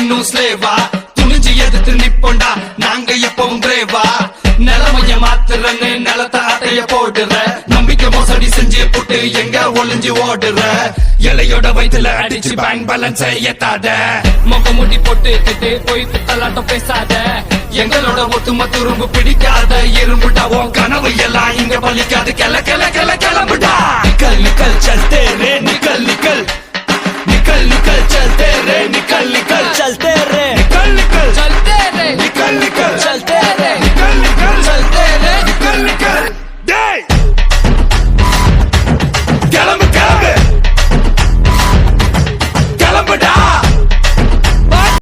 இன்னும் ஸ்லேவா துணிஞ்சு எதிர்த்து நிப்போண்டா நாங்க எப்பவும் பிரேவா நிலைமைய மாத்துறன்னு நிலத்த அட்டைய போடுற நம்பிக்கை மோசடி செஞ்சு புட்டு எங்க ஒளிஞ்சு ஓடுற இலையோட வயிற்றுல அடிச்சு பேங்க் பேலன்ஸை ஏத்தாத முக முடி போட்டு கிட்டு போய் பித்தலாட்டம் பேசாத எங்களோட ஒத்துமத்து ரொம்ப பிடிக்காத இரும்புடா உன் கனவு எல்லாம் இங்க பலிக்காது கிளம்புடா கல் கல் சல்தே